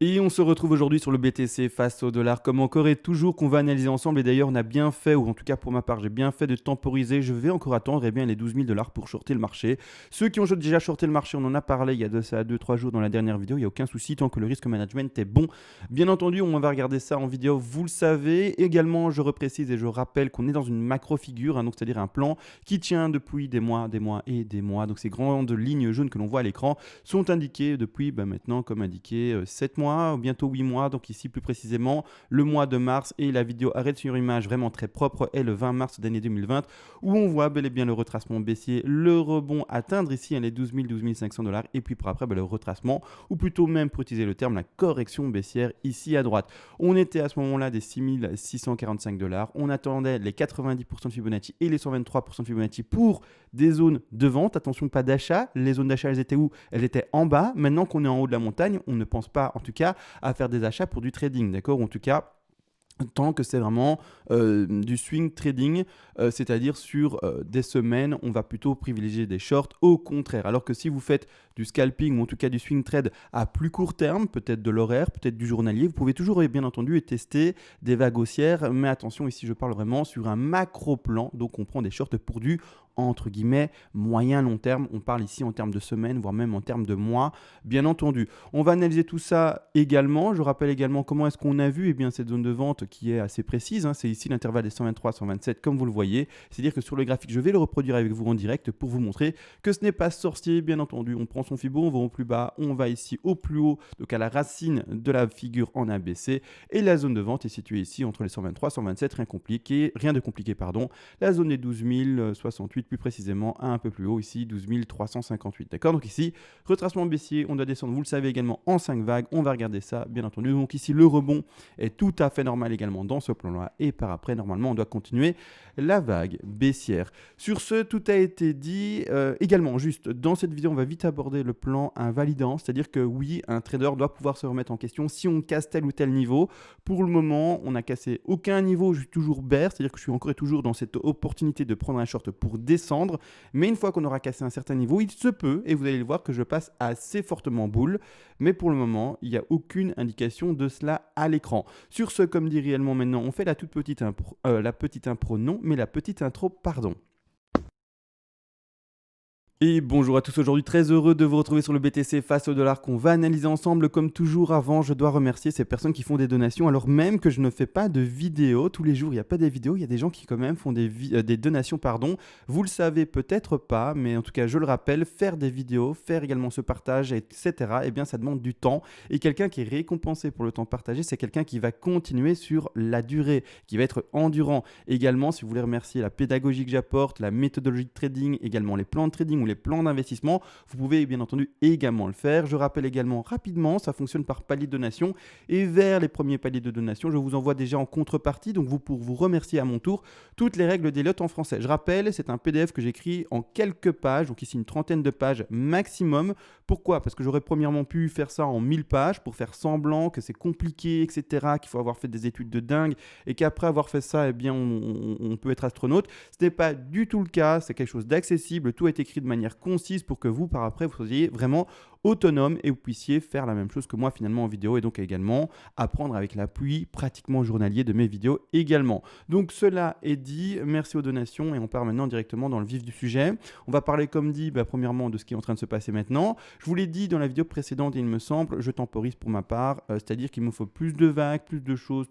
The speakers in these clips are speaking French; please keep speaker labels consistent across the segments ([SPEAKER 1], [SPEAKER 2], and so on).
[SPEAKER 1] Et on se retrouve aujourd'hui sur le BTC face au dollar, comme encore et toujours qu'on va analyser ensemble. Et d'ailleurs, on a bien fait, ou en tout cas pour ma part, j'ai bien fait de temporiser. Je vais encore attendre bien, les 12 000 dollars pour shorter le marché. Ceux qui ont déjà shorté le marché, on en a parlé il y a 2-3 jours dans la dernière vidéo. Il n'y a aucun souci tant que le risk management est bon. Bien entendu, on va regarder ça en vidéo, vous le savez. Également, je reprécise et je rappelle qu'on est dans une macro figure, donc c'est-à-dire un plan qui tient depuis des mois et des mois. Donc ces grandes lignes jaunes que l'on voit à l'écran sont indiquées depuis maintenant, comme indiqué, 7 mois. Bientôt 8 mois, donc ici plus précisément le mois de mars, et la vidéo arrête sur image vraiment très propre est le 20 mars d'année 2020 où on voit bel et bien le retracement baissier, le rebond atteindre ici les 12 000, 12 500 dollars, et puis par après le retracement, ou plutôt même pour utiliser le terme la correction baissière ici à droite. On était à ce moment-là des 6 645 dollars, on attendait les 90% de Fibonacci et les 123% de Fibonacci pour des zones de vente, attention pas d'achat, les zones d'achat elles étaient où? Elles étaient en bas. Maintenant qu'on est en haut de la montagne, on ne pense pas en tout cas à faire des achats pour du trading, d'accord? Ou en tout cas, tant que c'est vraiment du swing trading, c'est-à-dire sur des semaines, on va plutôt privilégier des shorts, au contraire. Alors que si vous faites du scalping ou en tout cas du swing trade à plus court terme, peut-être de l'horaire, peut-être du journalier, vous pouvez toujours bien entendu tester des vagues haussières, mais attention, ici je parle vraiment sur un macro plan, donc on prend des shorts pour du entre guillemets moyen long terme, on parle ici en termes de semaines, voire même en termes de mois, bien entendu. On va analyser tout ça également. Je rappelle également comment est-ce qu'on a vu cette zone de vente qui est assez précise, c'est ici l'intervalle des 123-127 comme vous le voyez, c'est-à-dire que sur le graphique je vais le reproduire avec vous en direct pour vous montrer que ce n'est pas sorcier, bien entendu. On prend son Fibo, on va au plus bas, on va ici au plus haut, donc à la racine de la figure en ABC, et la zone de vente est située ici entre les 123 127, rien de compliqué, pardon. La zone des 12 068 plus précisément, un peu plus haut ici, 12 358, d'accord? Donc ici, retracement baissier, on doit descendre, vous le savez également, en 5 vagues, on va regarder ça, bien entendu. Donc ici, le rebond est tout à fait normal également dans ce plan-là, et par après, normalement, on doit continuer la vague baissière. Sur ce, tout a été dit. Également, juste, dans cette vidéo, on va vite aborder le plan invalidant, c'est-à-dire que oui, un trader doit pouvoir se remettre en question si on casse tel ou tel niveau. Pour le moment, on n'a cassé aucun niveau, je suis toujours bear, c'est-à-dire que je suis encore et toujours dans cette opportunité de prendre un short pour descendre, mais une fois qu'on aura cassé un certain niveau, il se peut, et vous allez le voir, que je passe assez fortement boule, mais pour le moment, il n'y a aucune indication de cela à l'écran. Sur ce, comme dit réellement maintenant, on fait la toute petite impro, non, mais la petite intro, pardon. Et bonjour à tous, aujourd'hui très heureux de vous retrouver sur le BTC face au dollar qu'on va analyser ensemble. Comme toujours avant, je dois remercier ces personnes qui font des donations alors même que je ne fais pas de vidéos. Tous les jours, il n'y a pas des vidéos, il y a des gens qui quand même font des donations, pardon. Vous le savez peut-être pas, mais en tout cas je le rappelle, faire des vidéos, faire également ce partage, etc. Eh bien ça demande du temps. Et quelqu'un qui est récompensé pour le temps partagé, c'est quelqu'un qui va continuer sur la durée, qui va être endurant. Également, si vous voulez remercier la pédagogie que j'apporte, la méthodologie de trading, également les plans de trading ou les plans d'investissement, vous pouvez bien entendu également le faire. Je rappelle également rapidement, ça fonctionne par palier de donation, et vers les premiers paliers de donation, je vous envoie déjà en contrepartie, donc pour vous remercier à mon tour, toutes les règles des lots en français. Je rappelle, c'est un PDF que j'écris en quelques pages, donc ici une trentaine de pages maximum. Pourquoi? Parce que j'aurais premièrement pu faire ça en 1000 pages pour faire semblant que c'est compliqué, etc., qu'il faut avoir fait des études de dingue, et qu'après avoir fait ça, eh bien, on peut être astronaute. Ce n'est pas du tout le cas, c'est quelque chose d'accessible, tout est écrit de manière concise pour que vous, par après, vous soyez vraiment autonome et vous puissiez faire la même chose que moi finalement en vidéo, et donc également apprendre avec l'appui pratiquement journalier de mes vidéos également. Donc cela est dit, merci aux donations, et on part maintenant directement dans le vif du sujet. On va parler comme dit, premièrement de ce qui est en train de se passer maintenant. Je vous l'ai dit dans la vidéo précédente, il me semble, je temporise pour ma part, c'est-à-dire qu'il me faut plus de vagues, plus de choses,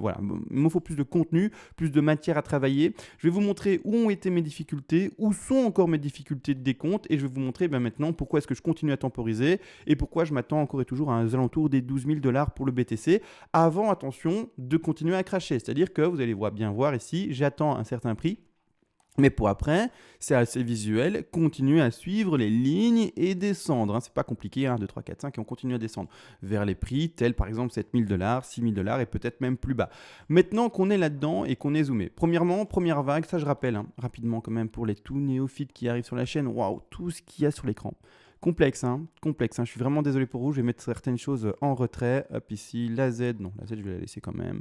[SPEAKER 1] voilà, il me faut plus de contenu, plus de matière à travailler. Je vais vous montrer où ont été mes difficultés, où sont encore mes difficultés de décompte, et je vais vous montrer maintenant pourquoi est-ce que je continue à temporiser et pourquoi je m'attends encore et toujours à un alentour des 12 000 dollars pour le BTC avant, attention, de continuer à cracher. C'est-à-dire que vous allez bien voir ici, j'attends un certain prix. Mais pour après, c'est assez visuel, continuer à suivre les lignes et descendre. C'est pas compliqué, 1, 2, 3, 4, 5, et on continue à descendre vers les prix, tels par exemple 7 000 dollars, 6 000 dollars et peut-être même plus bas. Maintenant qu'on est là-dedans et qu'on est zoomé, premièrement, première vague, ça je rappelle rapidement quand même pour les tout néophytes qui arrivent sur la chaîne, waouh, tout ce qu'il y a sur l'écran. Complexe, complexe. Je suis vraiment désolé pour vous, je vais mettre certaines choses en retrait. Hop, ici, la Z, non, la Z, je vais la laisser quand même.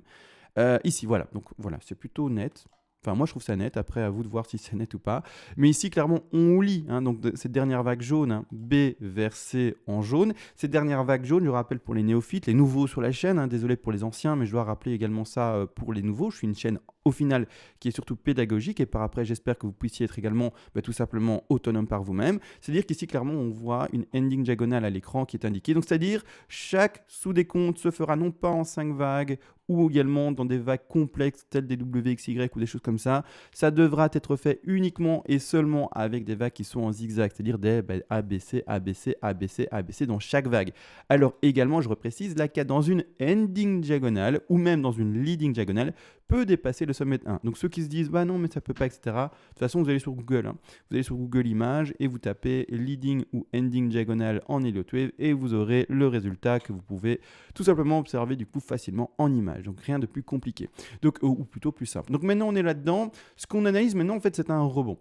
[SPEAKER 1] Ici, voilà, donc voilà, c'est plutôt net. Enfin, moi, je trouve ça net. Après, à vous de voir si c'est net ou pas. Mais ici, clairement, on lit donc cette dernière vague jaune, B vers C en jaune. Cette dernière vague jaune, je rappelle pour les néophytes, les nouveaux sur la chaîne. Désolé pour les anciens, mais je dois rappeler également ça pour les nouveaux. Je suis une chaîne au final qui est surtout pédagogique et par après j'espère que vous puissiez être également tout simplement autonome par vous-même. C'est-à-dire qu'ici clairement on voit une ending diagonale à l'écran qui est indiquée. Donc c'est-à-dire chaque sous-décompte se fera non pas en 5 vagues ou également dans des vagues complexes telles des WXY ou des choses comme ça. Ça devra être fait uniquement et seulement avec des vagues qui sont en zigzag, c'est-à-dire des ABC, ABC, ABC, ABC dans chaque vague. Alors également, je reprécise, la cadence dans une ending diagonale ou même dans une leading diagonale peut dépasser le sommet 1. Donc ceux qui se disent bah non mais ça peut pas, etc. De toute façon vous allez sur Google, vous allez sur Google Images et vous tapez leading ou ending diagonale en Elliott Wave et vous aurez le résultat que vous pouvez tout simplement observer du coup facilement en image. Donc rien de plus compliqué. Donc ou plutôt plus simple. Donc maintenant on est là-dedans. Ce qu'on analyse maintenant en fait c'est un rebond.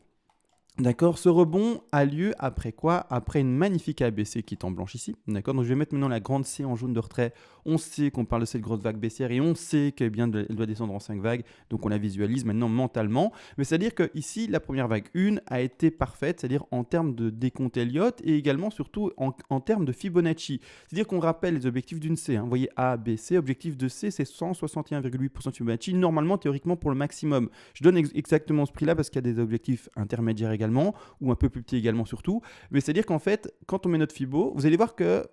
[SPEAKER 1] D'accord, ce rebond a lieu après quoi? Après une magnifique ABC qui est en blanche ici. D'accord, donc je vais mettre maintenant la grande C en jaune de retrait. On sait qu'on parle de cette grosse vague baissière et on sait qu'elle doit descendre en 5 vagues. Donc on la visualise maintenant mentalement. Mais c'est-à-dire que ici, la première vague 1 a été parfaite, c'est-à-dire en termes de décompte Elliott et également surtout en termes de Fibonacci. C'est-à-dire qu'on rappelle les objectifs d'une C. Vous voyez A, B, C. Objectif de C, c'est 161,8% de Fibonacci, normalement, théoriquement, pour le maximum. Je donne exactement ce prix-là parce qu'il y a des objectifs intermédiaires également, ou un peu plus petit également surtout. Mais c'est-à-dire qu'en fait, quand on met notre Fibo, vous allez voir que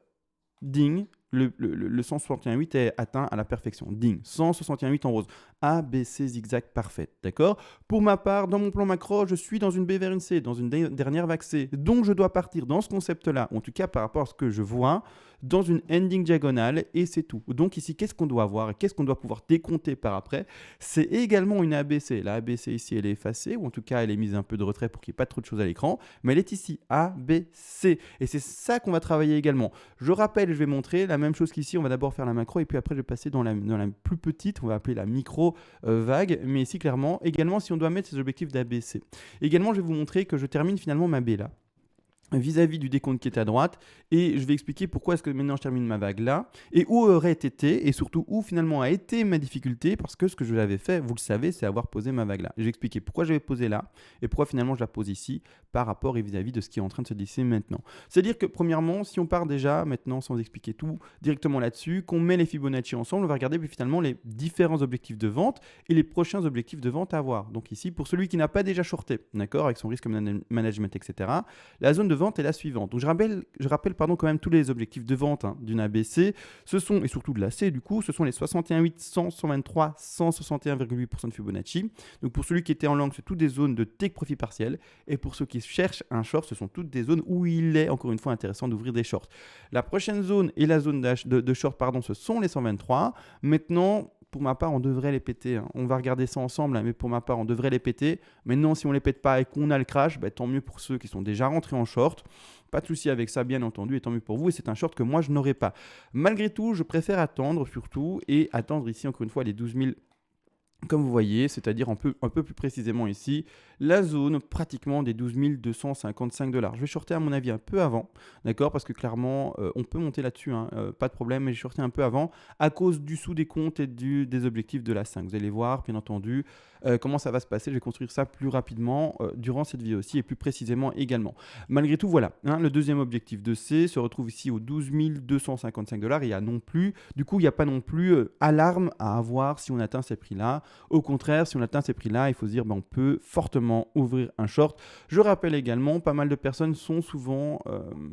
[SPEAKER 1] ding, le 161,8 est atteint à la perfection. Ding, 161,8 en rose. A, B, C, zigzag, parfaite. D'accord? Pour ma part, dans mon plan macro, je suis dans une B vers une C, dans une dernière vague C. Donc, je dois partir dans ce concept-là, en tout cas par rapport à ce que je vois, dans une ending diagonale et c'est tout. Donc ici, qu'est-ce qu'on doit avoir et qu'est-ce qu'on doit pouvoir décompter par après? C'est également une ABC. La ABC ici, elle est effacée ou en tout cas, elle est mise un peu de retrait pour qu'il n'y ait pas trop de choses à l'écran. Mais elle est ici, ABC. Et c'est ça qu'on va travailler également. Je rappelle, je vais montrer la même chose qu'ici. On va d'abord faire la macro et puis après, je vais passer dans la plus petite. On va appeler la micro vague. Mais ici, clairement, également, si on doit mettre ces objectifs d'ABC. Également, je vais vous montrer que je termine finalement ma B là, vis-à-vis du décompte qui est à droite, et je vais expliquer pourquoi est-ce que maintenant je termine ma vague là, et où aurait été, et surtout où finalement a été ma difficulté, parce que ce que je l'avais fait, vous le savez, c'est avoir posé ma vague là. Je vais expliquer pourquoi j'avais posé là, et pourquoi finalement je la pose ici, par rapport et vis-à-vis de ce qui est en train de se décider maintenant. C'est-à-dire que premièrement, si on part déjà, maintenant sans expliquer tout, directement là-dessus, qu'on met les Fibonacci ensemble, on va regarder finalement les différents objectifs de vente, et les prochains objectifs de vente à avoir. Donc ici, pour celui qui n'a pas déjà shorté, d'accord, avec son risque management, etc., la zone de vente est la suivante. Donc je rappelle quand même tous les objectifs de vente d'une ABC. Ce sont, et surtout de la C du coup, ce sont les 61,8, 100, 123, 161,8% de Fibonacci. Donc pour celui qui était en long, c'est toutes des zones de take profit partiel. Et pour ceux qui cherchent un short, ce sont toutes des zones où il est encore une fois intéressant d'ouvrir des shorts. La prochaine zone et la zone de short, ce sont les 123. Maintenant, pour ma part, on devrait les péter. On va regarder ça ensemble, mais pour ma part, on devrait les péter. Maintenant, si on ne les pète pas et qu'on a le crash, tant mieux pour ceux qui sont déjà rentrés en short. Pas de souci avec ça, bien entendu, et tant mieux pour vous. Et c'est un short que moi, je n'aurai pas. Malgré tout, je préfère attendre surtout et attendre ici, encore une fois, les 12 000. Comme vous voyez, c'est-à-dire un peu plus précisément ici, la zone pratiquement des 12 255 $. Je vais shorter à mon avis un peu avant, d'accord, parce que clairement, on peut monter là-dessus, pas de problème, mais j'ai shorté un peu avant à cause du sous-décompte et des objectifs de la 5. Vous allez voir, bien entendu, comment ça va se passer. Je vais construire ça plus rapidement durant cette vidéo aussi et plus précisément également. Malgré tout, voilà, le deuxième objectif de C se retrouve ici aux 12 255 $. Il y a non plus, du coup, il n'y a pas non plus alarme à avoir si on atteint ces prix-là. Au contraire, si on atteint ces prix-là, il faut se dire on peut fortement ouvrir un short. Je rappelle également, pas mal de personnes sont souvent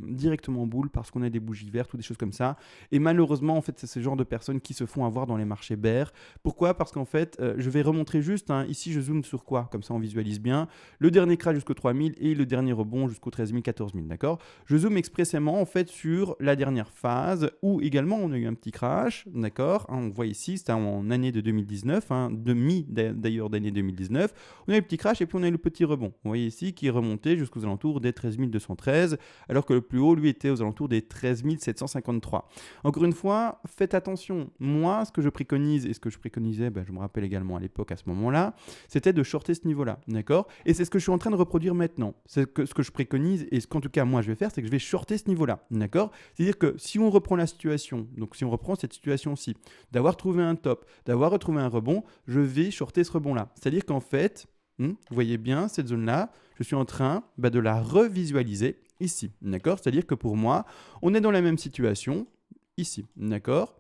[SPEAKER 1] directement en boule parce qu'on a des bougies vertes ou des choses comme ça. Et malheureusement, en fait, c'est ce genre de personnes qui se font avoir dans les marchés bears. Pourquoi? Parce qu'en fait, je vais remontrer juste, ici je zoome sur quoi? Comme ça on visualise bien. Le dernier crash jusqu'au 3000 et le dernier rebond jusqu'au 13 000, 14 000, d'accord? Je zoome expressément en fait sur la dernière phase où également on a eu un petit crash, d'accord? On voit ici, c'était en année de 2019, demi d'ailleurs d'année 2019. On a eu le petit crash et puis on a eu le petit rebond. Vous voyez ici qui est remonté jusqu'aux alentours des 13 213, alors que le plus haut, lui, était aux alentours des 13 753. Encore une fois, faites attention. Moi, ce que je préconise et ce que je préconisais, je me rappelle également à l'époque, à ce moment-là, c'était de shorter ce niveau-là, d'accord? Et c'est ce que je suis en train de reproduire maintenant. C'est ce que je préconise et ce qu'en tout cas, moi, je vais faire, c'est que je vais shorter ce niveau-là, d'accord? C'est-à-dire que si on reprend la situation, donc si on reprend cette situation-ci, d'avoir trouvé un top, d'avoir retrouvé un rebond, je vais shorter ce rebond-là. C'est-à-dire qu'en fait, Vous voyez bien cette zone-là, je suis en train de la revisualiser ici, d'accord? C'est-à-dire que pour moi, on est dans la même situation ici, d'accord?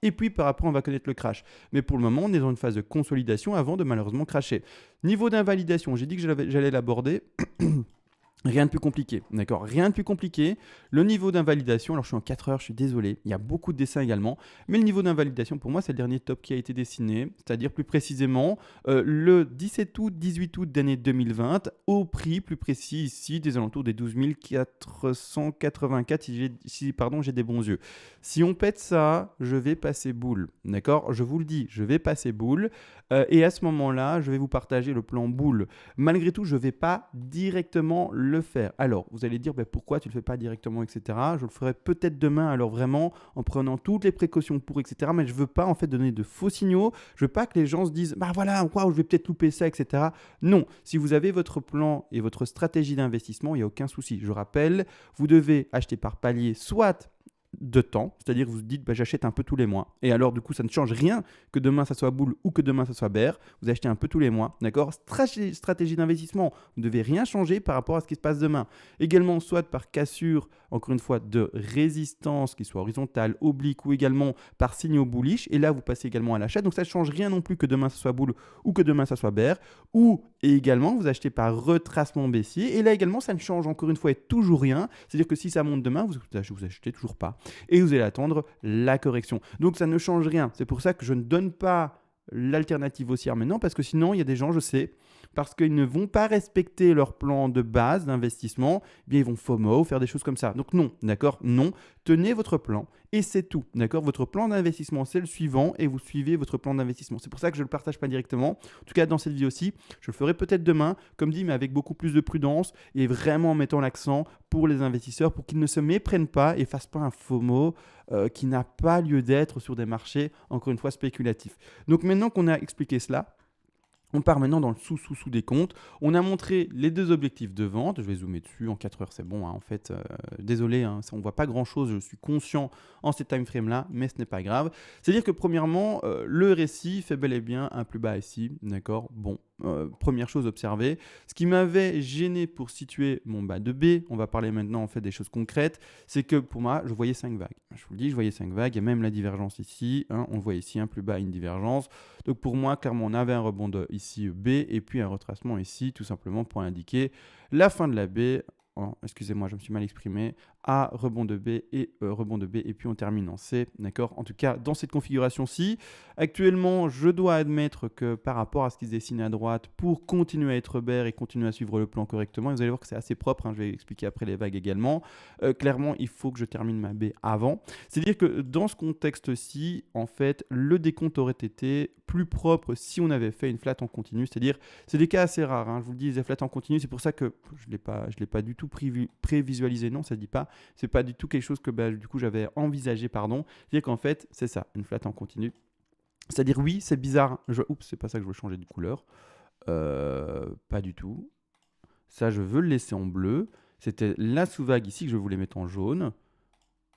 [SPEAKER 1] Et puis par après, on va connaître le crash. Mais pour le moment, on est dans une phase de consolidation avant de malheureusement crasher. Niveau d'invalidation, j'ai dit que j'allais l'aborder. Rien de plus compliqué, d'accord? Rien de plus compliqué. Le niveau d'invalidation, alors je suis en 4 heures, je suis désolé, il y a beaucoup de dessins également, mais le niveau d'invalidation pour moi c'est le dernier top qui a été dessiné, c'est-à-dire plus précisément le 17 août, 18 août d'année 2020, au prix plus précis ici des alentours des 12 484 si pardon, j'ai des bons yeux. Si on pète ça, je vais passer boule, d'accord? Je vous le dis, je vais passer boule et à ce moment-là, je vais vous partager le plan boule. Malgré tout, je ne vais pas directement le faire. Alors, vous allez dire pourquoi tu ne le fais pas directement, etc. Je le ferai peut-être demain, alors vraiment en prenant toutes les précautions pour, etc. Mais je ne veux pas en fait donner de faux signaux. Je ne veux pas que les gens se disent voilà, je vais peut-être louper ça, etc. Non, si vous avez votre plan et votre stratégie d'investissement, il n'y a aucun souci. Je rappelle, vous devez acheter par palier, soit de temps, c'est-à-dire que vous vous dites j'achète un peu tous les mois. Et alors du coup ça ne change rien que demain ça soit boule ou que demain ça soit bear, vous achetez un peu tous les mois, d'accord? Stratégie d'investissement, vous ne devez rien changer par rapport à ce qui se passe demain. Également soit par cassure, encore une fois, de résistance, qui soit horizontale, oblique ou également par signaux bullish, et là vous passez également à l'achat, donc ça ne change rien non plus que demain ça soit boule ou que demain ça soit bear, ou et également vous achetez par retracement baissier, et là également ça ne change encore une fois et toujours rien, c'est-à-dire que si ça monte demain, vous achetez toujours pas. Et vous allez attendre la correction. Donc ça ne change rien. C'est pour ça que je ne donne pas l'alternative haussière maintenant, parce que sinon il y a des gens, je sais, parce qu'ils ne vont pas respecter leur plan de base d'investissement, eh bien ils vont FOMO, faire des choses comme ça. Donc non, d'accord? Non, tenez votre plan et c'est tout, d'accord? Votre plan d'investissement, c'est le suivant et vous suivez votre plan d'investissement. C'est pour ça que je ne le partage pas directement. En tout cas, dans cette vidéo aussi, je le ferai peut-être demain, comme dit, mais avec beaucoup plus de prudence et vraiment en mettant l'accent pour les investisseurs pour qu'ils ne se méprennent pas et fassent pas un FOMO qui n'a pas lieu d'être sur des marchés, encore une fois, spéculatifs. Donc maintenant qu'on a expliqué cela, on part maintenant dans le sous des comptes. On a montré les deux objectifs de vente. Je vais zoomer dessus. En 4 heures, c'est bon. En fait, désolé, on ne voit pas grand-chose. Je suis conscient en ces time frames-là, mais ce n'est pas grave. C'est-à-dire que premièrement, le récit fait bel et bien un plus bas ici. D'accord? Bon, première chose observée. Ce qui m'avait gêné pour situer mon bas de B, on va parler maintenant en fait des choses concrètes, c'est que pour moi, je voyais 5 vagues. Je vous le dis, je voyais 5 vagues. Il y a même la divergence ici. On le voit ici, un plus bas, une divergence. Donc pour moi, clairement, on avait un rebond ici B et puis un retracement ici, tout simplement pour indiquer la fin de la B. Excusez-moi, je me suis mal exprimé. A, rebond de B et rebond de B et puis on termine en C, d'accord? En tout cas, dans cette configuration-ci, actuellement, je dois admettre que par rapport à ce qui se dessine à droite, pour continuer à être bear et continuer à suivre le plan correctement, vous allez voir que c'est assez propre, je vais expliquer après les vagues également. Clairement, il faut que je termine ma B avant. C'est-à-dire que dans ce contexte-ci, en fait, le décompte aurait été plus propre si on avait fait une flat en continu, c'est-à-dire, c'est des cas assez rares, je vous le dis, les flats en continu, c'est pour ça que je l'ai pas du tout prévisualisé, non, ça ne dit pas. C'est pas du tout quelque chose que du coup j'avais envisagé, pardon. C'est-à-dire qu'en fait, c'est ça, une flat en continu. C'est-à-dire, oui, c'est bizarre. Oups, c'est pas ça que je veux changer de couleur. Pas du tout. Ça, je veux le laisser en bleu. C'était la sous-vague ici que je voulais mettre en jaune.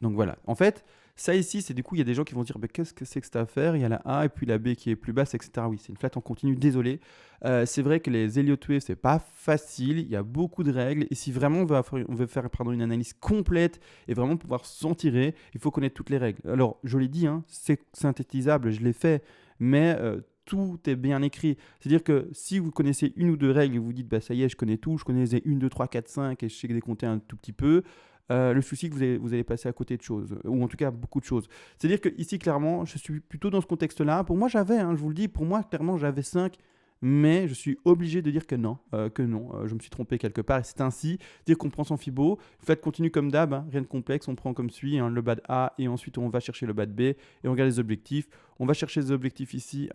[SPEAKER 1] Donc voilà. En fait, ça ici, c'est du coup, il y a des gens qui vont se dire qu'est-ce que c'est que cette affaire? Il y a la A et puis la B qui est plus basse, etc. Oui, c'est une flat en continu, désolé. C'est vrai que les Elliott Wave, c'est pas facile. Il y a beaucoup de règles. Et si vraiment on veut faire une analyse complète et vraiment pouvoir s'en tirer, il faut connaître toutes les règles. Alors, je l'ai dit, c'est synthétisable, je l'ai fait, mais tout est bien écrit. C'est-à-dire que si vous connaissez une ou deux règles et vous dites ça y est, je connais tout, je connais les 1, 2, 3, 4, 5 et je sais décompter un tout petit peu. Le souci que vous allez passer à côté de choses, ou en tout cas beaucoup de choses. C'est-à-dire que ici, clairement, je suis plutôt dans ce contexte-là. Pour moi, j'avais, je vous le dis, pour moi, clairement, j'avais 5, mais je suis obligé de dire que non, je me suis trompé quelque part, et c'est ainsi, dire qu'on prend son Fibo, faites continue comme d'hab, rien de complexe, on prend comme suit, le bas de A, et ensuite on va chercher le bas de B, et on regarde les objectifs. On va chercher les objectifs ici.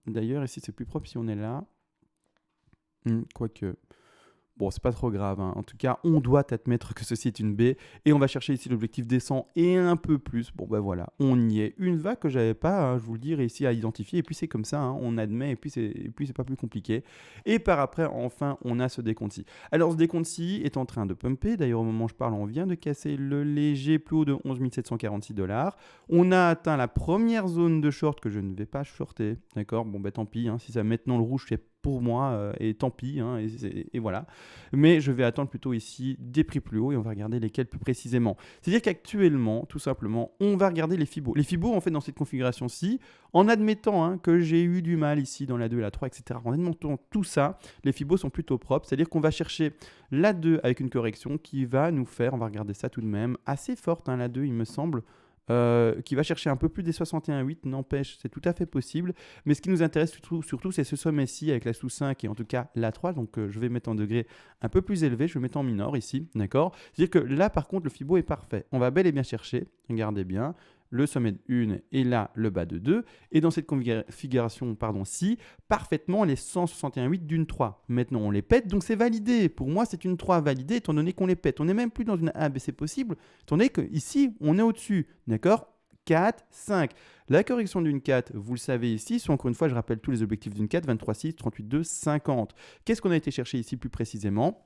[SPEAKER 1] D'ailleurs, ici, c'est plus propre si on est là. Quoique... Bon, c'est pas trop grave. En tout cas, on doit admettre que ceci est une B. Et on va chercher ici l'objectif descend et un peu plus. Bon, voilà, on y est. Une vague que j'avais pas, je vous le dis, réussi à identifier. Et puis c'est comme ça, on admet. Et puis c'est pas plus compliqué. Et par après, enfin, on a ce décompte-ci. Alors, ce décompte-ci est en train de pumper. D'ailleurs, au moment où je parle, on vient de casser le léger plus haut de 11 746 $. On a atteint la première zone de short que je ne vais pas shorter. D'accord? Bon, tant pis. Si ça maintenant le rouge, c'est pour moi, et tant pis, hein, et voilà. Mais je vais attendre plutôt ici des prix plus hauts et on va regarder lesquels plus précisément. C'est-à-dire qu'actuellement, tout simplement, on va regarder les Fibos. Les Fibos, en fait, dans cette configuration-ci, en admettant que j'ai eu du mal ici dans la 2 et la 3, etc., en admettant tout ça, les Fibos sont plutôt propres. C'est-à-dire qu'on va chercher la 2 avec une correction qui va nous faire, on va regarder ça tout de même, assez forte, la 2, il me semble, qui va chercher un peu plus des 61,8, n'empêche, c'est tout à fait possible. Mais ce qui nous intéresse surtout c'est ce sommet-ci avec la sous 5 et en tout cas la 3. Donc je vais mettre en degré un peu plus élevé, je vais mettre en minor ici, d'accord. C'est-à-dire que là, par contre, le Fibo est parfait. On va bel et bien chercher, regardez bien, le sommet de 1 et là le bas de 2. Et dans cette configuration, ci, parfaitement les 161,8 d'une 3. Maintenant, on les pète, donc c'est validé. Pour moi, c'est une 3 validée, étant donné qu'on les pète. On n'est même plus dans une ABC possible, étant donné qu'ici, on est au-dessus. D'accord ? 4, 5. La correction d'une 4, vous le savez ici, sont encore une fois, je rappelle tous les objectifs d'une 4, 23, 6, 38, 2, 50. Qu'est-ce qu'on a été chercher ici plus précisément ?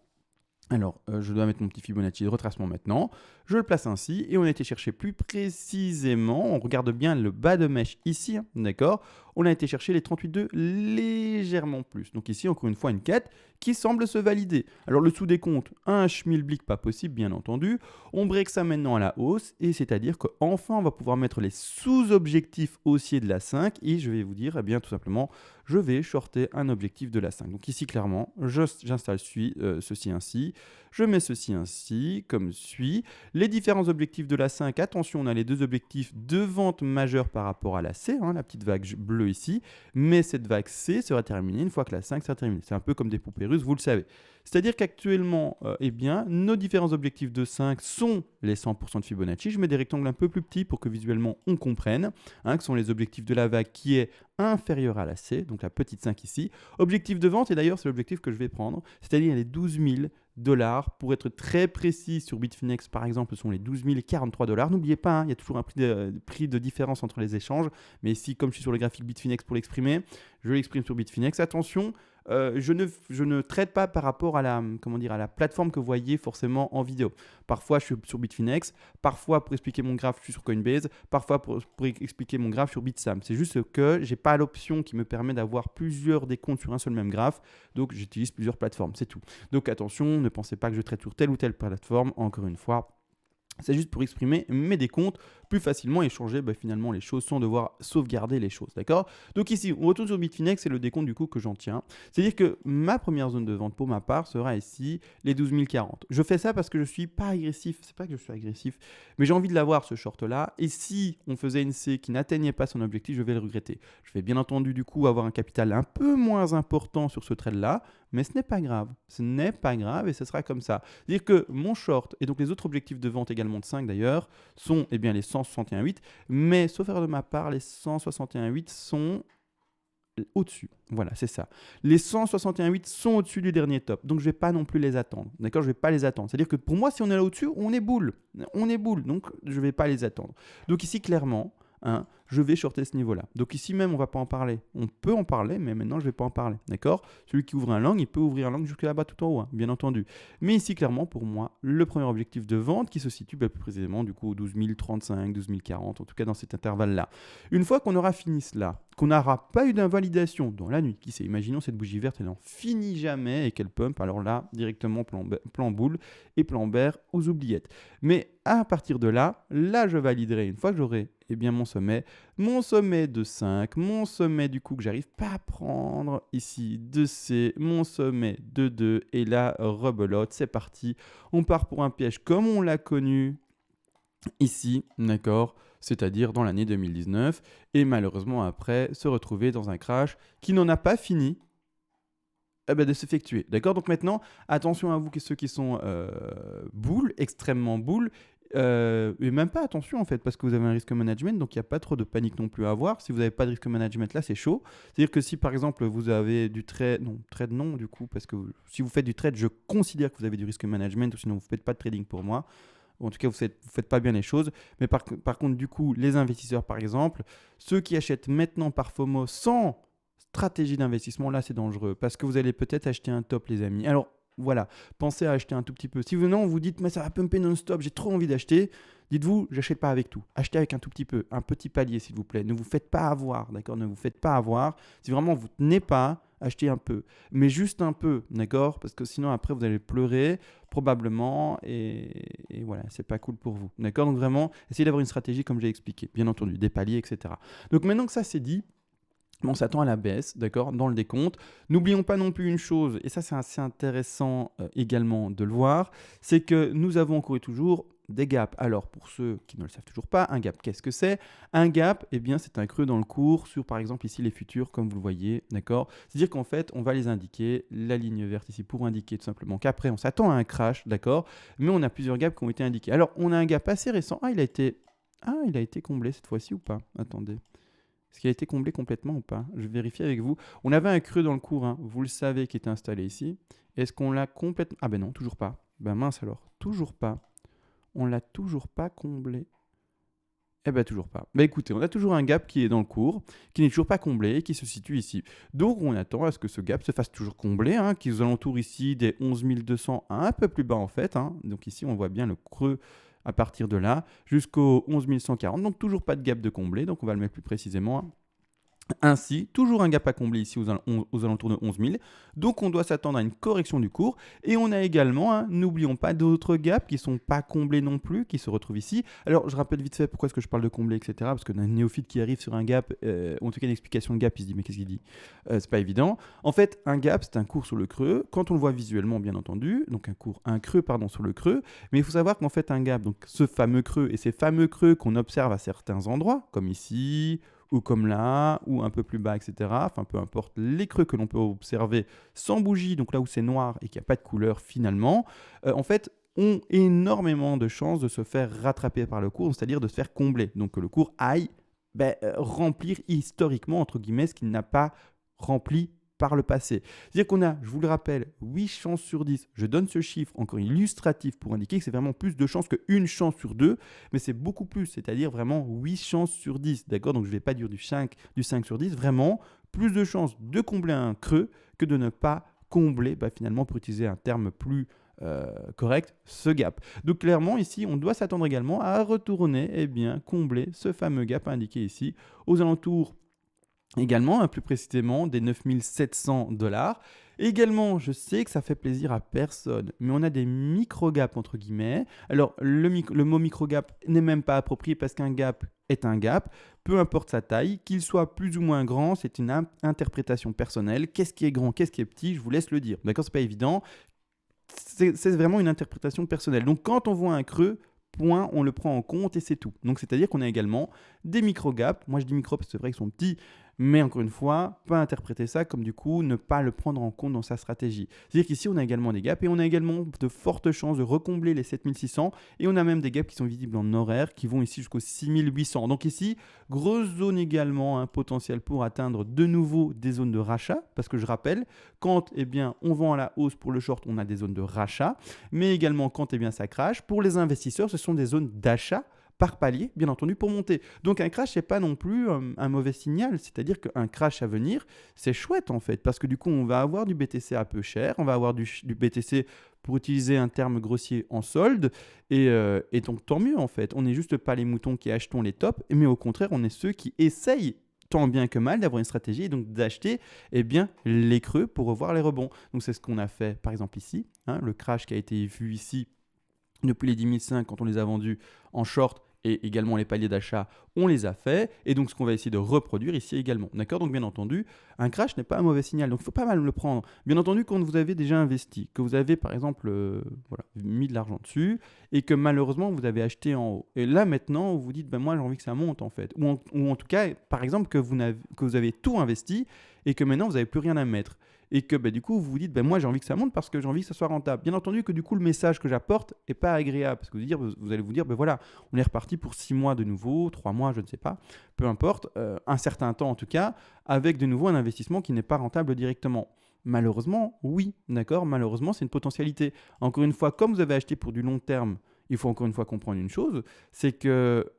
[SPEAKER 1] Alors, je dois mettre mon petit Fibonacci de retracement maintenant. Je le place ainsi et on a été chercher plus précisément. On regarde bien le bas de mèche ici, d'accord. On a été chercher les 38,2 légèrement plus. Donc ici, encore une fois, une 4 qui semble se valider. Alors, le sous-décompte, un schmilblick pas possible, bien entendu. On break ça maintenant à la hausse et c'est-à-dire qu'enfin, on va pouvoir mettre les sous-objectifs haussiers de la 5 et je vais vous dire, eh bien, tout simplement, je vais shorter un objectif de la 5. Donc ici, clairement, j'installe ceci ainsi. Je mets ceci ainsi, comme suit. Les différents objectifs de la 5, attention, on a les deux objectifs de vente majeure par rapport à la C, la petite vague bleue ici. Mais cette vague C sera terminée une fois que la 5 sera terminée. C'est un peu comme des poupées russes, vous le savez. C'est-à-dire qu'actuellement, nos différents objectifs de 5 sont les 100% de Fibonacci. Je mets des rectangles un peu plus petits pour que visuellement on comprenne, que sont les objectifs de la vague qui est inférieure à la C, donc la petite 5 ici. Objectif de vente, et d'ailleurs c'est l'objectif que je vais prendre, c'est-à-dire les 12 000 $. Pour être très précis sur Bitfinex, par exemple, ce sont les 12 043 $. N'oubliez pas, il y a toujours un prix de différence entre les échanges. Mais ici, comme je suis sur le graphique Bitfinex pour l'exprimer, je l'exprime sur Bitfinex. Attention, je ne traite pas par rapport à la plateforme que vous voyez forcément en vidéo. Parfois, je suis sur Bitfinex. Parfois, pour expliquer mon graphe, je suis sur Coinbase. Parfois, pour expliquer mon graphe sur Bitsam. C'est juste que je n'ai pas l'option qui me permet d'avoir plusieurs décomptes sur un seul même graphe. Donc, j'utilise plusieurs plateformes. C'est tout. Donc, attention, ne pensez pas que je traite sur telle ou telle plateforme. Encore une fois, c'est juste pour exprimer mes décomptes plus facilement et changer finalement les choses sans devoir sauvegarder les choses, d'accord. Donc ici, on retourne sur Bitfinex, c'est le décompte du coup que j'en tiens. C'est-à-dire que ma première zone de vente pour ma part sera ici, les 12 040. Je fais ça parce que je suis pas agressif, c'est pas que je suis agressif, mais j'ai envie de l'avoir ce short-là. Et si on faisait une C qui n'atteignait pas son objectif, je vais le regretter. Je vais bien entendu du coup avoir un capital un peu moins important sur ce trade-là, mais ce n'est pas grave. Ce n'est pas grave et ce sera comme ça. C'est-à-dire que mon short et donc les autres objectifs de vente également de 5 d'ailleurs sont les 161,8, mais sauf erreur de ma part, les 161,8 sont au-dessus. Voilà, c'est ça. Les 161,8 sont au-dessus du dernier top, donc je ne vais pas non plus les attendre. D'accord, je ne vais pas les attendre. C'est-à-dire que pour moi, si on est là au-dessus, on est boule. On est boule, donc je ne vais pas les attendre. Donc ici, clairement, je vais shorter ce niveau-là. Donc ici même, on ne va pas en parler. On peut en parler, mais maintenant, je ne vais pas en parler. D'accord ? Celui qui ouvre un long, il peut ouvrir un long jusque là-bas tout en haut, bien entendu. Mais ici, clairement, pour moi, le premier objectif de vente qui se situe plus précisément du coup aux 12 035, 12 040, en tout cas dans cet intervalle-là. Une fois qu'on aura fini cela, qu'on n'aura pas eu d'invalidation dans la nuit, qui sait, imaginons cette bougie verte, elle n'en finit jamais et qu'elle pump, alors là, directement plan boule et plan bear aux oubliettes. Mais à partir de là, je validerai une fois que j'aurai mon sommet de 5, mon sommet du coup que j'arrive pas à prendre ici de C, mon sommet de 2 et là rebelote, c'est parti, on part pour un piège comme on l'a connu ici, d'accord, c'est-à-dire dans l'année 2019 et malheureusement après se retrouver dans un crash qui n'en a pas fini de s'effectuer, d'accord. Donc maintenant, attention à vous ceux qui sont boules, extrêmement boules. Et même pas attention en fait parce que vous avez un risque management, donc il n'y a pas trop de panique non plus à avoir. Si vous n'avez pas de risque management là, c'est chaud. C'est-à-dire que si par exemple vous avez du trade non du coup, parce que si vous faites du trade, je considère que vous avez du risque management, ou sinon vous ne faites pas de trading pour moi. En tout cas, vous faites pas bien les choses. Mais par contre, du coup, les investisseurs par exemple, ceux qui achètent maintenant par FOMO sans stratégie d'investissement, là c'est dangereux parce que vous allez peut-être acheter un top, les amis. Alors voilà, pensez à acheter un tout petit peu. Si vous vous dites, mais ça va pumper non-stop, j'ai trop envie d'acheter, dites-vous, j'achète pas avec tout. Achetez avec un tout petit peu, un petit palier s'il vous plaît. Ne vous faites pas avoir, d'accord ? Ne vous faites pas avoir. Si vraiment vous tenez pas, achetez un peu. Mais juste un peu, d'accord? Parce que sinon, après, vous allez pleurer, probablement, et voilà, c'est pas cool pour vous, d'accord? Donc vraiment, essayez d'avoir une stratégie comme j'ai expliqué, bien entendu, des paliers, etc. Donc maintenant que ça c'est dit, on s'attend à la baisse, d'accord, dans le décompte. N'oublions pas non plus une chose, et ça c'est assez intéressant également de le voir, c'est que nous avons encore et toujours des gaps. Alors pour ceux qui ne le savent toujours pas, un gap, qu'est-ce que c'est? Un gap, eh bien c'est un creux dans le cours sur par exemple ici les futurs, comme vous le voyez, d'accord? C'est-à-dire qu'en fait, on va les indiquer, la ligne verte ici pour indiquer tout simplement qu'après on s'attend à un crash, d'accord? Mais on a plusieurs gaps qui ont été indiqués. Alors on a un gap assez récent. Il a été comblé cette fois-ci ou pas? Attendez. Est-ce qu'il a été comblé complètement ou pas? Je vais vérifier avec vous. On avait un creux dans le cours, hein, vous le savez, qui était installé ici. Est-ce qu'on l'a complètement... Ah ben non, toujours pas. Ben mince alors, toujours pas. On l'a toujours pas comblé. Eh ben toujours pas. Ben écoutez, on a toujours un gap qui est dans le cours, qui n'est toujours pas comblé, qui se situe ici. Donc on attend à ce que ce gap se fasse toujours combler, hein, qui est aux alentours ici des 11 200, un peu plus bas en fait. Hein. Donc ici on voit bien le creux à partir de là, jusqu'au 11 140. Donc toujours pas de gap de comblé, donc on va le mettre plus précisément. Ainsi, toujours un gap à combler ici aux alentours de 11 000. Donc on doit s'attendre à une correction du cours. Et on a également, hein, n'oublions pas d'autres gaps qui ne sont pas comblés non plus, qui se retrouvent ici. Alors je rappelle vite fait pourquoi est-ce que je parle de combler, etc. Parce qu'on a un néophyte qui arrive sur un gap, en tout cas une explication de gap, il se dit mais qu'est-ce qu'il dit? C'est pas évident. En fait, un gap, c'est un cours sur le creux. Quand on le voit visuellement, bien entendu, donc un creux sur le creux. Mais il faut savoir qu'en fait un gap, donc ce fameux creux et ces fameux creux qu'on observe à certains endroits, comme ici, ou comme là, ou un peu plus bas, etc. Enfin, peu importe les creux que l'on peut observer sans bougie, donc là où c'est noir et qu'il n'y a pas de couleur finalement, en fait, ont énormément de chances de se faire rattraper par le cours, c'est-à-dire de se faire combler. Donc que le cours aille remplir historiquement, entre guillemets, ce qu'il n'a pas rempli par le passé. C'est-à-dire qu'on a, je vous le rappelle, 8 chances sur 10. Je donne ce chiffre encore illustratif pour indiquer que c'est vraiment plus de chances qu'une chance sur 2, mais c'est beaucoup plus, c'est-à-dire vraiment 8 chances sur 10. D'accord? Donc je ne vais pas dire du 5 sur 10, vraiment plus de chances de combler un creux que de ne pas combler, finalement, pour utiliser un terme plus correct, ce gap. Donc clairement ici, on doit s'attendre également à retourner, combler ce fameux gap indiqué ici aux alentours également, plus précisément, des 9 700 $. Également, je sais que ça fait plaisir à personne, mais on a des micro-gaps entre guillemets. Alors, le mot micro-gap n'est même pas approprié parce qu'un gap est un gap, peu importe sa taille, qu'il soit plus ou moins grand, c'est une interprétation personnelle. Qu'est-ce qui est grand, qu'est-ce qui est petit, je vous laisse le dire. D'accord, c'est pas évident. C'est vraiment une interprétation personnelle. Donc, quand on voit un creux, point, on le prend en compte et c'est tout. Donc, c'est-à-dire qu'on a également des micro-gaps. Moi, je dis micro parce que c'est vrai qu'ils sont petits, mais encore une fois, pas interpréter ça comme du coup ne pas le prendre en compte dans sa stratégie. C'est-à-dire qu'ici, on a également des gaps et on a également de fortes chances de recombler les 7600 et on a même des gaps qui sont visibles en horaire qui vont ici jusqu'aux 6800. Donc ici, grosse zone également, un potentiel pour atteindre de nouveau des zones de rachat parce que je rappelle, quand on vend à la hausse pour le short, on a des zones de rachat, mais également quand ça crache, pour les investisseurs, ce sont des zones d'achat par palier, bien entendu, pour monter. Donc un crash, c'est pas non plus un mauvais signal, c'est-à-dire qu'un crash à venir, c'est chouette en fait, parce que du coup, on va avoir du BTC à peu cher, on va avoir du BTC, pour utiliser un terme grossier, en solde, et donc tant mieux en fait. On n'est juste pas les moutons qui achetons les tops, mais au contraire, on est ceux qui essayent tant bien que mal d'avoir une stratégie et donc d'acheter les creux pour revoir les rebonds. Donc c'est ce qu'on a fait par exemple ici, hein, le crash qui a été vu ici depuis les 10 500 quand on les a vendus en short et également les paliers d'achat, on les a fait. Et donc, ce qu'on va essayer de reproduire ici également. D'accord? Donc, bien entendu, un crash n'est pas un mauvais signal. Donc, il faut pas mal le prendre. Bien entendu, quand vous avez déjà investi, que vous avez, par exemple, mis de l'argent dessus et que malheureusement, vous avez acheté en haut. Et là, maintenant, vous vous dites, moi, j'ai envie que ça monte, en fait. Ou en tout cas, par exemple, que vous avez tout investi et que maintenant, vous n'avez plus rien à mettre. Et que du coup, vous vous dites, moi j'ai envie que ça monte parce que j'ai envie que ça soit rentable. Bien entendu que du coup, le message que j'apporte n'est pas agréable. Parce que vous allez vous dire, voilà, on est reparti pour 6 mois de nouveau, 3 mois, je ne sais pas, peu importe, un certain temps en tout cas, avec de nouveau un investissement qui n'est pas rentable directement. Malheureusement, oui, d'accord, malheureusement, c'est une potentialité. Encore une fois, comme vous avez acheté pour du long terme, il faut encore une fois comprendre une chose, c'est que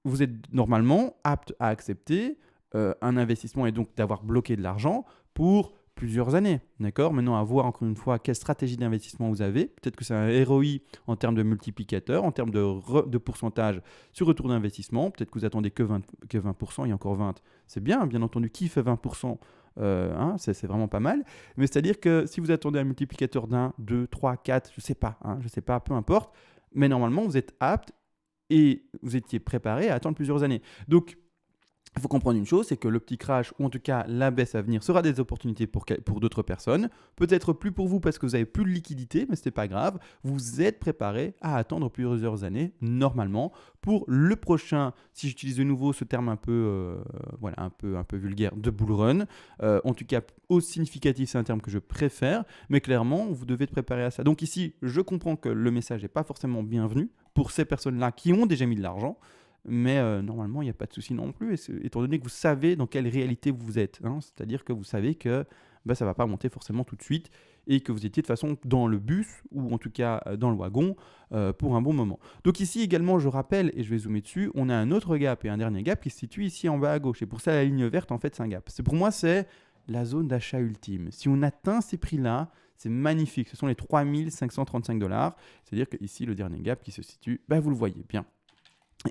[SPEAKER 1] vous êtes normalement apte à accepter un investissement et donc d'avoir bloqué de l'argent pour plusieurs années, d'accord? Maintenant, à voir encore une fois quelle stratégie d'investissement vous avez. Peut-être que c'est un ROI en termes de multiplicateur, en termes de pourcentage sur retour d'investissement. Peut-être que vous attendez que 20% et encore 20. C'est bien entendu. Qui fait 20%? C'est vraiment pas mal. Mais c'est-à-dire que si vous attendez un multiplicateur d'1, 2, 3, 4, je ne sais pas, peu importe. Mais normalement, vous êtes apte et vous étiez préparé à attendre plusieurs années. Donc, il faut comprendre une chose, c'est que le petit crash, ou en tout cas la baisse à venir, sera des opportunités pour d'autres personnes. Peut-être plus pour vous parce que vous n'avez plus de liquidité, mais ce n'est pas grave. Vous êtes préparé à attendre plusieurs années, normalement, pour le prochain, si j'utilise de nouveau ce terme un peu, un peu vulgaire, de bull run. En tout cas, aussi significatif, c'est un terme que je préfère, mais clairement, vous devez être préparé à ça. Donc ici, je comprends que le message n'est pas forcément bienvenu pour ces personnes-là qui ont déjà mis de l'argent. Mais normalement, il n'y a pas de souci non plus, étant donné que vous savez dans quelle réalité vous êtes. C'est-à-dire que vous savez que ça ne va pas monter forcément tout de suite et que vous étiez de toute façon dans le bus ou en tout cas dans le wagon pour un bon moment. Donc ici également, je rappelle, et je vais zoomer dessus, on a un autre gap et un dernier gap qui se situe ici en bas à gauche. Et pour ça, la ligne verte, en fait, c'est un gap. Pour moi, c'est la zone d'achat ultime. Si on atteint ces prix-là, c'est magnifique. Ce sont les 3535 $. C'est-à-dire que ici, le dernier gap qui se situe, vous le voyez bien.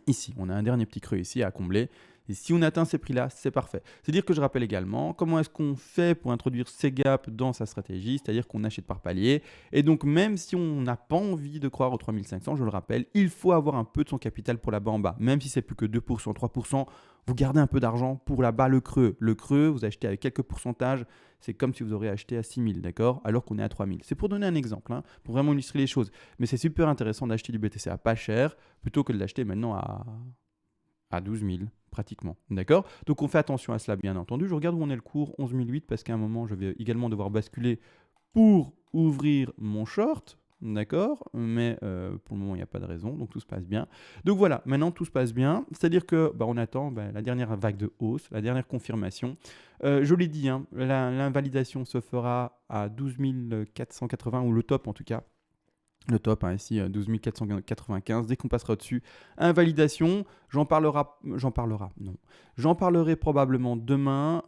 [SPEAKER 1] Ici, on a un dernier petit creux ici à combler. Et si on atteint ces prix-là, c'est parfait. C'est-à-dire que je rappelle également comment est-ce qu'on fait pour introduire ces gaps dans sa stratégie, c'est-à-dire qu'on achète par palier. Et donc, même si on n'a pas envie de croire aux 3500, je le rappelle, il faut avoir un peu de son capital pour là-bas en bas. Même si c'est plus que 2%, 3%, vous gardez un peu d'argent pour là-bas le creux. Le creux, vous achetez avec quelques pourcentages, c'est comme si vous auriez acheté à 6000, d'accord? Alors qu'on est à 3000. C'est pour donner un exemple, pour vraiment illustrer les choses. Mais c'est super intéressant d'acheter du BTC à pas cher plutôt que de l'acheter maintenant à 12 000 pratiquement, d'accord? Donc on fait attention à cela bien entendu. Je regarde où on est le cours, 11 008, parce qu'à un moment je vais également devoir basculer pour ouvrir mon short, d'accord? Mais pour le moment il n'y a pas de raison, donc tout se passe bien. Donc voilà, maintenant tout se passe bien, c'est-à-dire que on attend la dernière vague de hausse, la dernière confirmation. Je l'ai dit, l'invalidation se fera à 12 480, ou le top en tout cas. Le top, ici, 12 495. Dès qu'on passera au-dessus, invalidation. J'en parlerai probablement demain,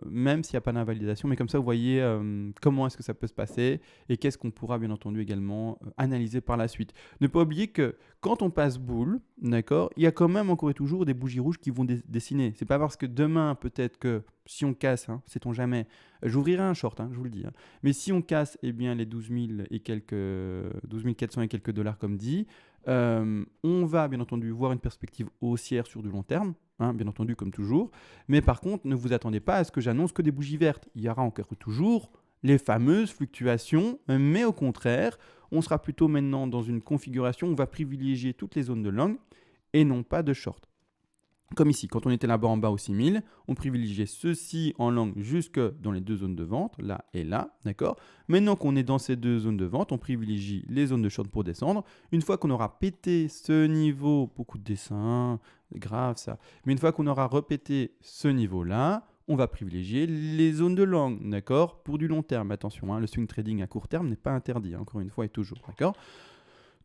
[SPEAKER 1] même s'il n'y a pas d'invalidation. Mais comme ça, vous voyez comment est-ce que ça peut se passer et qu'est-ce qu'on pourra, bien entendu, également analyser par la suite. Ne pas oublier que quand on passe boule, d'accord, il y a quand même encore et toujours des bougies rouges qui vont dessiner. C'est pas parce que demain, peut-être que si on casse, sait-on jamais, j'ouvrirai un short, je vous le dis. Mais si on casse les 12 400 et quelques dollars comme dit, on va bien entendu voir une perspective haussière sur du long terme, bien entendu comme toujours. Mais par contre, ne vous attendez pas à ce que j'annonce que des bougies vertes. Il y aura encore toujours les fameuses fluctuations, mais au contraire, on sera plutôt maintenant dans une configuration où on va privilégier toutes les zones de long et non pas de short. Comme ici, quand on était là-bas en bas au 6000, on privilégiait ceci en long jusque dans les deux zones de vente, là et là, d'accord? Maintenant qu'on est dans ces deux zones de vente, on privilégie les zones de short pour descendre. Une fois qu'on aura pété ce niveau, beaucoup de dessins, grave ça, mais une fois qu'on aura repété ce niveau-là, on va privilégier les zones de long, d'accord? Pour du long terme, attention, le swing trading à court terme n'est pas interdit, encore une fois et toujours, d'accord?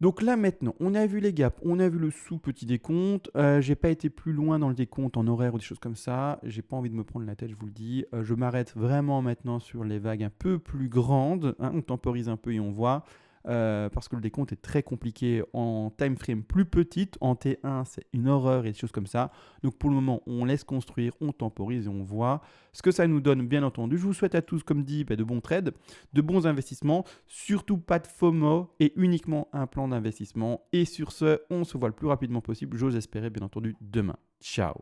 [SPEAKER 1] Donc là maintenant, on a vu les gaps, on a vu le sous-petit décompte. J'ai pas été plus loin dans le décompte en horaire ou des choses comme ça. J'ai pas envie de me prendre la tête, je vous le dis. Je m'arrête vraiment maintenant sur les vagues un peu plus grandes. On temporise un peu et on voit. Parce que le décompte est très compliqué en time frame plus petite. En T1, c'est une horreur et des choses comme ça. Donc pour le moment, on laisse construire, on temporise et on voit ce que ça nous donne, bien entendu. Je vous souhaite à tous, comme dit, de bons trades, de bons investissements, surtout pas de FOMO et uniquement un plan d'investissement. Et sur ce, on se voit le plus rapidement possible. J'ose espérer, bien entendu, demain. Ciao.